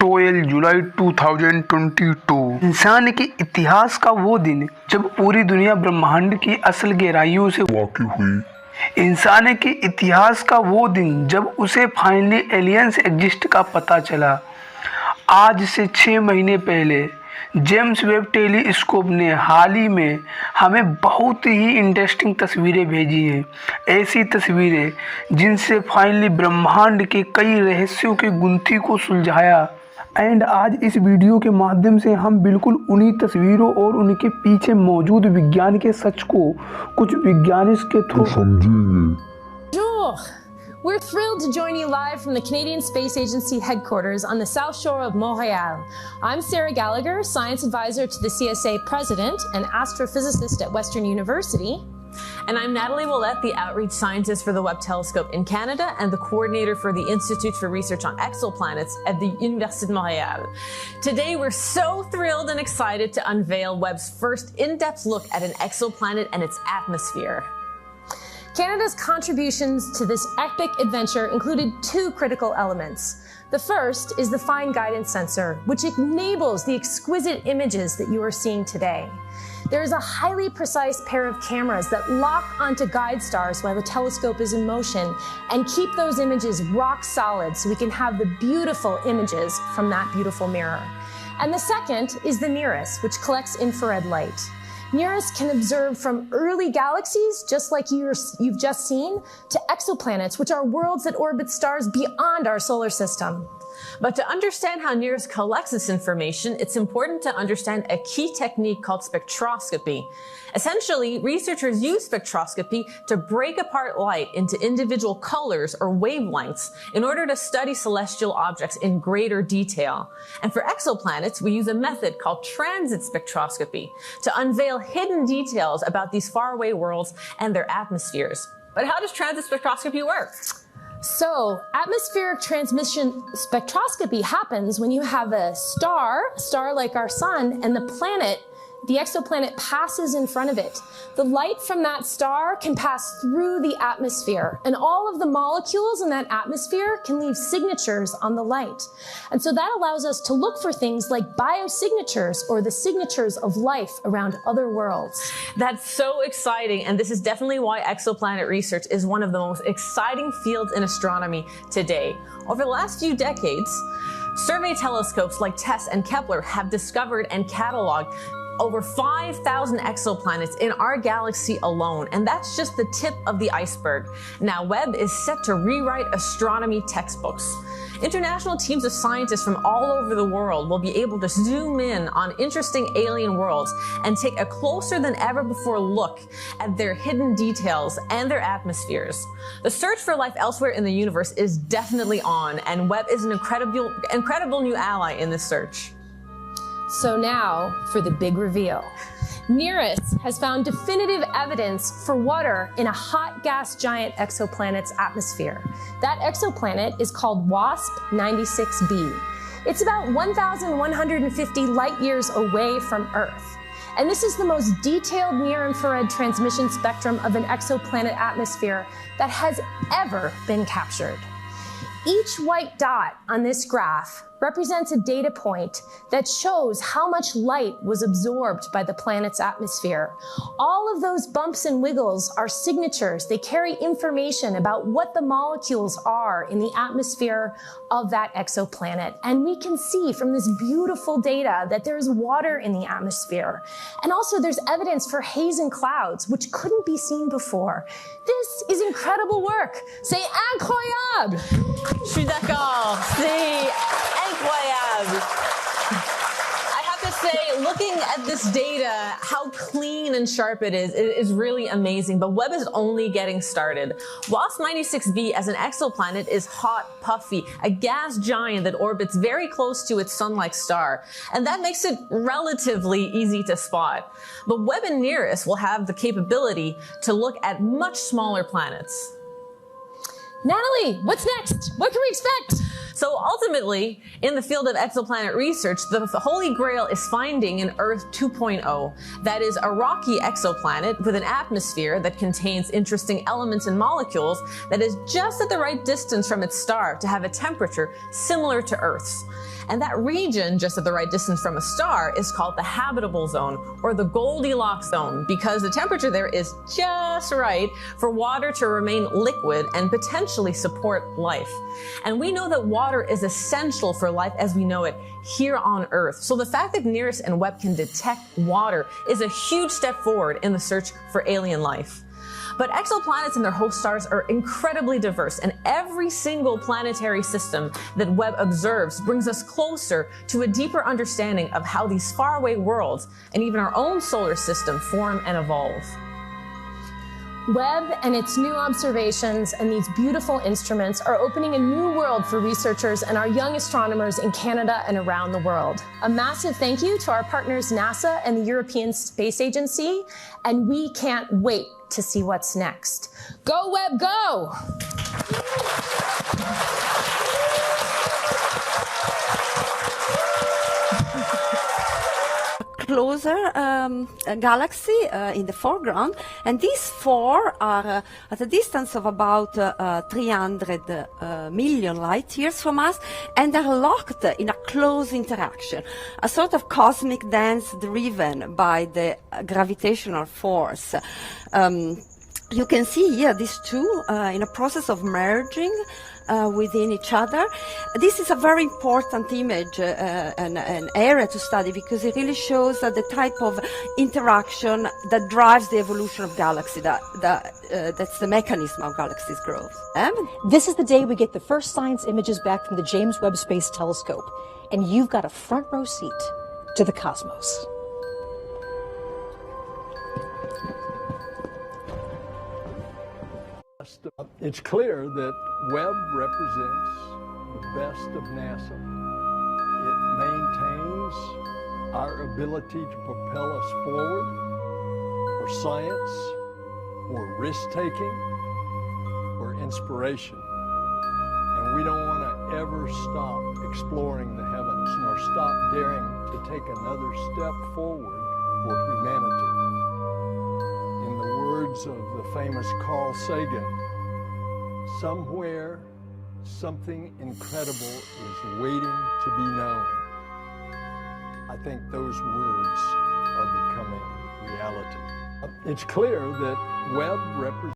12 जुलाई 2022 इंसान के इतिहास का वो दिन जब पूरी दुनिया ब्रह्मांड की असल गहराइयों से वाकिफ हुई। इंसान के इतिहास का वो दिन जब उसे फाइनली एलियंस एग्जिस्ट का पता चला। आज से 6 महीने पहले जेम्स वेब टेलीस्कोप ने हाल ही में हमें बहुत ही इंटरेस्टिंग तस्वीरें भेजी हैं। ऐसी तस्वीरें जिनसे फाइनली ब्रह्मांड के कई रहस्यों की गुंथी को सुलझाया। एंड आज इस वीडियो के माध्यम से हम बिल्कुल उन्हीं तस्वीरों और उनके पीछे मौजूद विज्ञान के सच को कुछ वैज्ञानिक के थ्रू समझेंगे। We're thrilled to join you live from the Canadian Space Agency headquarters on the south shore of Montreal. I'm Sarah Gallagher, Science Advisor to the CSA President and Astrophysicist at Western University. And I'm Natalie Willette, the Outreach Scientist for the Webb Telescope in Canada and the Coordinator for the Institute for Research on Exoplanets at the Université de Montréal. Today, we're so thrilled and excited to unveil Webb's first in-depth look at an exoplanet and its atmosphere. Canada's contributions to this epic adventure included 2 critical elements. The first is the Fine Guidance Sensor, which enables the exquisite images that you are seeing today. There is a highly precise pair of cameras that lock onto guide stars while the telescope is in motion and keep those images rock solid so we can have the beautiful images from that beautiful mirror. And the second is the nearest, which collects infrared light. NIRISS can observe from early galaxies, just like you've just seen, to exoplanets, which are worlds that orbit stars beyond our solar system. But to understand how NIRISS collects this information, it's important to understand a key technique called spectroscopy. Essentially, researchers use spectroscopy to break apart light into individual colors or wavelengths in order to study celestial objects in greater detail. And for exoplanets, we use a method called transit spectroscopy to unveil hidden details about these faraway worlds and their atmospheres. But how does transit spectroscopy work? So, atmospheric transmission spectroscopy happens when you have a star like our sun, and the planet, the exoplanet, passes in front of it. The light from that star can pass through the atmosphere, and all of the molecules in that atmosphere can leave signatures on the light. And so that allows us to look for things like biosignatures or the signatures of life around other worlds. That's so exciting, and this is definitely why exoplanet research is one of the most exciting fields in astronomy today. Over the last few decades, survey telescopes like TESS and Kepler have discovered and cataloged over 5,000 exoplanets in our galaxy alone, and that's just the tip of the iceberg. Now, Webb is set to rewrite astronomy textbooks. International teams of scientists from all over the world will be able to zoom in on interesting alien worlds and take a closer than ever before look at their hidden details and their atmospheres. The search for life elsewhere in the universe is definitely on, and Webb is an incredible new ally in this search. So now for the big reveal. NIRISS has found definitive evidence for water in a hot gas giant exoplanet's atmosphere. That exoplanet is called WASP 96b. It's about 1,150 light years away from Earth. And this is the most detailed near-infrared transmission spectrum of an exoplanet atmosphere that has ever been captured. Each white dot on this graph represents a data point that shows how much light was absorbed by the planet's atmosphere. All of those bumps and wiggles are signatures. They carry information about what the molecules are in the atmosphere of that exoplanet. And we can see from this beautiful data that there's water in the atmosphere. And also there's evidence for haze and clouds, which couldn't be seen before. This is incredible work. C'est incroyable! Je suis d'accord. C'est incroyable. I have to say, looking at this data, how clean and sharp it is really amazing, but Webb is only getting started. WASP 96b as an exoplanet is hot, puffy, a gas giant that orbits very close to its sun-like star, and that makes it relatively easy to spot. But Webb and NIRISS will have the capability to look at much smaller planets. Natalie, what's next? What can we expect? So ultimately, in the field of exoplanet research, the holy grail is finding an Earth 2.0. That is a rocky exoplanet with an atmosphere that contains interesting elements and molecules that is just at the right distance from its star to have a temperature similar to Earth's. And that region, just at the right distance from a star, is called the habitable zone, or the Goldilocks zone, because the temperature there is just right for water to remain liquid and potentially support life. And we know that water is essential for life as we know it here on Earth. So the fact that NEAREST and Webb can detect water is a huge step forward in the search for alien life. But exoplanets and their host stars are incredibly diverse, and every single planetary system that Webb observes brings us closer to a deeper understanding of how these faraway worlds and even our own solar system form and evolve. Webb and its new observations and these beautiful instruments are opening a new world for researchers and our young astronomers in Canada and around the world. A massive thank you to our partners NASA and the European Space Agency, and we can't wait to see what's next. Go Webb, go! Closer galaxy in the foreground, and these four are at a distance of about 300 million light years from us, and are locked in a close interaction, a sort of cosmic dance driven by the gravitational force. You can see here these two in a process of merging within each other. This is a very important image, an area to study, because it really shows the type of interaction that drives the evolution of galaxies. That's the mechanism of galaxies' growth. This is the day we get the first science images back from the James Webb Space Telescope, and you've got a front row seat to the cosmos. It's clear that Webb represents the best of NASA. It maintains our ability to propel us forward for science, for risk-taking, for inspiration. And we don't want to ever stop exploring the heavens, nor stop daring to take another step forward for humanity. In the words of the famous Carl Sagan, somewhere, something incredible is waiting to be known. I think those words are becoming reality. It's clear that Webb represents